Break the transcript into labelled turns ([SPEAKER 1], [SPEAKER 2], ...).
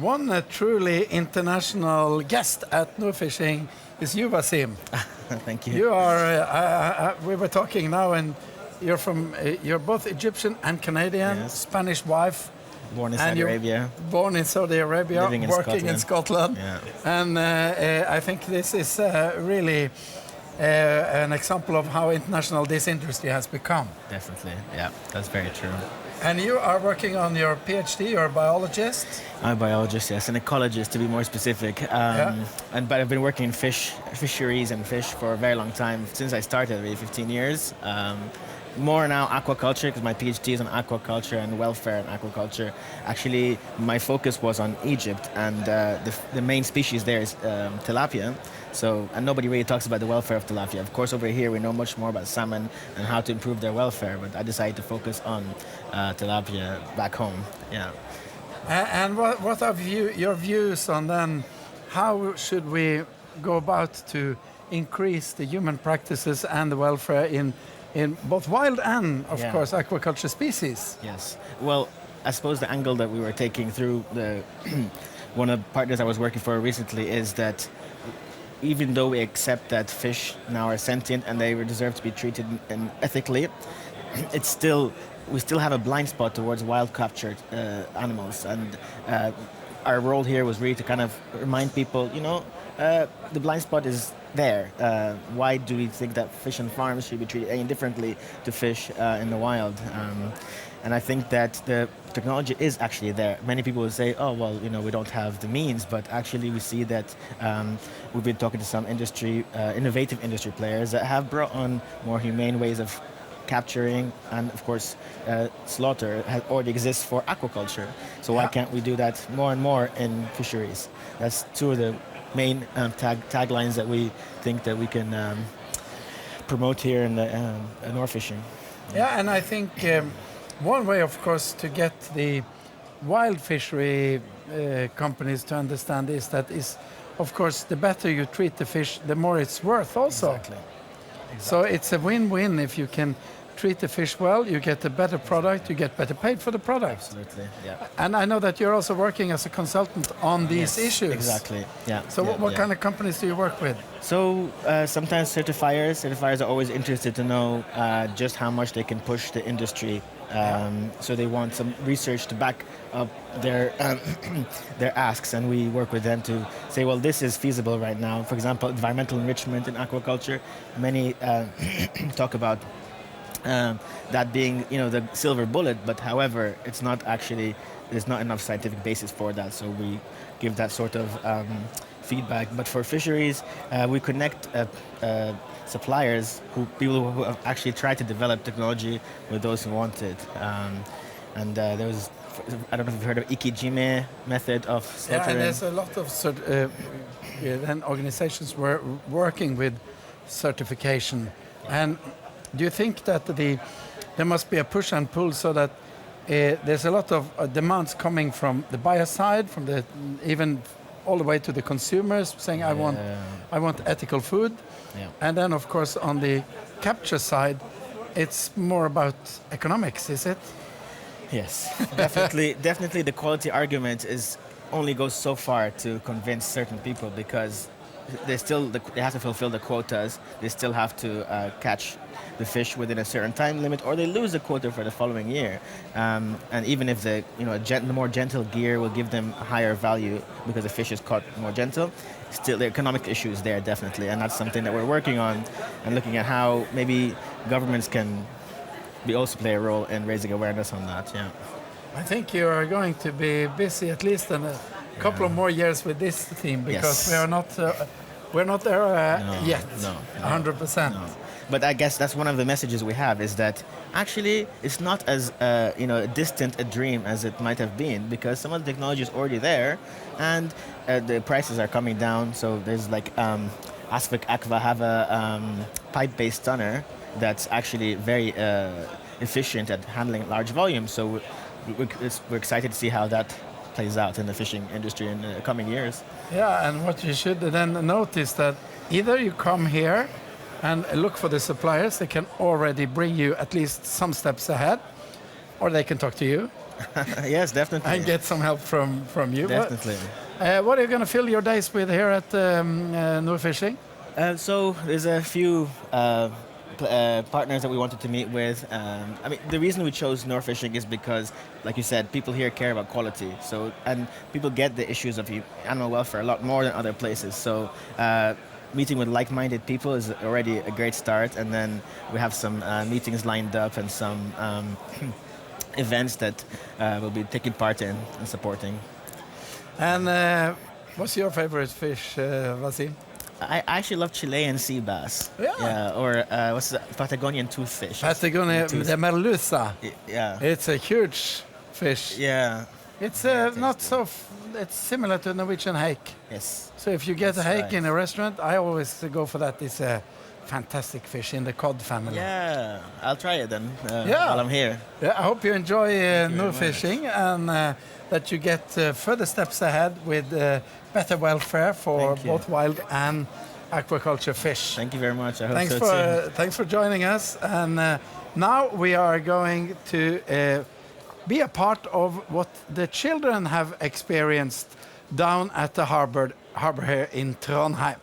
[SPEAKER 1] one truly international guest at Nordfishing is you, Wasseem.
[SPEAKER 2] Thank you.
[SPEAKER 1] You are, we were talking now, and you're both Egyptian and Canadian,
[SPEAKER 2] Yes.
[SPEAKER 1] Spanish wife.
[SPEAKER 2] Born in
[SPEAKER 1] And
[SPEAKER 2] Saudi
[SPEAKER 1] you're
[SPEAKER 2] Arabia.
[SPEAKER 1] Born in Saudi Arabia,
[SPEAKER 2] Living in
[SPEAKER 1] working in Scotland.
[SPEAKER 2] Yeah.
[SPEAKER 1] And I think this is really an example of how international this industry has become.
[SPEAKER 2] Definitely. Yeah, that's very true.
[SPEAKER 1] And you are working on your PhD, you're a biologist.
[SPEAKER 2] I'm a biologist, yes, an ecologist to be more specific. But I've been working in fisheries and fish for a very long time, since I started, really 15 years. More now aquaculture, because my PhD is on aquaculture and welfare in aquaculture. Actually, my focus was on Egypt, and the main species there is tilapia. So, and nobody really talks about the welfare of tilapia. Of course, over here we know much more about salmon and how to improve their welfare, but I decided to focus on tilapia back home. Yeah.
[SPEAKER 1] And what are your views on then how should we go about to increase the human practices and the welfare in both wild and, of course, aquaculture species?
[SPEAKER 2] Yes. Well, I suppose the angle that we were taking through the one of the partners I was working for recently is that even though we accept that fish now are sentient and they deserve to be treated ethically, we still have a blind spot towards wild captured animals, and our role here was really to kind of remind people, the blind spot is there. Why do we think that fish on farms should be treated any differently to fish in the wild? And I think that the technology is actually there. Many people will say, oh, well, we don't have the means, but actually we see that we've been talking to some innovative industry players that have brought on more humane ways of capturing, and of course slaughter already exists for aquaculture. So why can't we do that more and more in fisheries? That's two of the main taglines that we think that we can promote here in the Nordfishing.
[SPEAKER 1] Yeah, and I think one way, of course, to get the wild fishery companies to understand is, of course, the better you treat the fish, the more it's worth also.
[SPEAKER 2] Exactly.
[SPEAKER 1] So it's a win-win. If you can treat the fish well, you get a better product, you get better paid for the product.
[SPEAKER 2] Absolutely, yeah.
[SPEAKER 1] And I know that you're also working as a consultant on these issues.
[SPEAKER 2] Exactly, yeah.
[SPEAKER 1] So what kind of companies do you work with?
[SPEAKER 2] So sometimes certifiers are always interested to know just how much they can push the industry. So they want some research to back up their asks, and we work with them to say, well, this is feasible right now. For example, environmental enrichment in aquaculture. Many talk about that being, the silver bullet, but however, it's not actually. There's not enough scientific basis for that. So we give that sort of feedback. But for fisheries, we connect suppliers, people who have actually tried to develop technology with those who want it. There was, I don't know if you've heard of Ikijime method of slaughtering.
[SPEAKER 1] Yeah, and there's a lot of then organizations were working with certification. And do you think that there must be a push and pull so that there's a lot of demands coming from the buyer side, from even all the way to the consumers saying, I want ethical food.
[SPEAKER 2] Yeah.
[SPEAKER 1] And then, of course, on the capture side, it's more about economics, is it?
[SPEAKER 2] Yes, definitely the quality argument only goes so far to convince certain people, because they have to fulfill the quotas. They still have to catch the fish within a certain time limit, or they lose the quota for the following year. And even if the more gentle gear will give them a higher value because the fish is caught more gentle, still the economic issue is there, definitely, and that's something that we're working on and looking at how maybe governments can also play a role in raising awareness on that. Yeah,
[SPEAKER 1] I think you are going to be busy at least in a couple of more years with this theme, because we're not there yet.
[SPEAKER 2] No,
[SPEAKER 1] 100%.
[SPEAKER 2] No. But I guess that's one of the messages we have, is that actually it's not as distant a dream as it might have been, because some of the technology is already there, and the prices are coming down. So there's like Aspec Aqua have a pipe-based stunner that's actually very efficient at handling large volumes. So we're excited to see how that plays out in the fishing industry in the coming years.
[SPEAKER 1] Yeah, and what you should then notice that either you come here and look for the suppliers, they can already bring you at least some steps ahead, or they can talk to you.
[SPEAKER 2] Yes, definitely.
[SPEAKER 1] and get some help from you.
[SPEAKER 2] Definitely.
[SPEAKER 1] What are you going to fill your days with here at North Fishing?
[SPEAKER 2] So there's a few partners that we wanted to meet with. I mean, the reason we chose North Fishing is because, like you said, people here care about quality. So, and people get the issues of animal welfare a lot more than other places. So, meeting with like-minded people is already a great start. And then we have some meetings lined up and some events that we'll be taking part in and supporting.
[SPEAKER 1] And what's your favorite fish, Wasseem?
[SPEAKER 2] I actually love Chilean sea bass.
[SPEAKER 1] Yeah.
[SPEAKER 2] Or what's the Patagonian toothfish?
[SPEAKER 1] Patagonia, the merluza.
[SPEAKER 2] Yeah.
[SPEAKER 1] It's a huge fish.
[SPEAKER 2] Yeah.
[SPEAKER 1] It's not so. It's similar to Norwegian hake.
[SPEAKER 2] Yes.
[SPEAKER 1] So if you get
[SPEAKER 2] That's
[SPEAKER 1] a hake
[SPEAKER 2] right.
[SPEAKER 1] in a restaurant, I always go for that. It's a fantastic fish in the cod family.
[SPEAKER 2] Yeah, I'll try it then
[SPEAKER 1] Yeah.
[SPEAKER 2] while I'm here.
[SPEAKER 1] Yeah, I hope you enjoy
[SPEAKER 2] very
[SPEAKER 1] North
[SPEAKER 2] much.
[SPEAKER 1] Fishing and that you get further steps ahead with better welfare for
[SPEAKER 2] Thank you.
[SPEAKER 1] both wild and aquaculture fish.
[SPEAKER 2] Thank you very much. I hope
[SPEAKER 1] Thanks
[SPEAKER 2] so
[SPEAKER 1] for
[SPEAKER 2] too.
[SPEAKER 1] thanks for joining us. And now we are going to be a part of what the children have experienced down at the harbor here in Trondheim.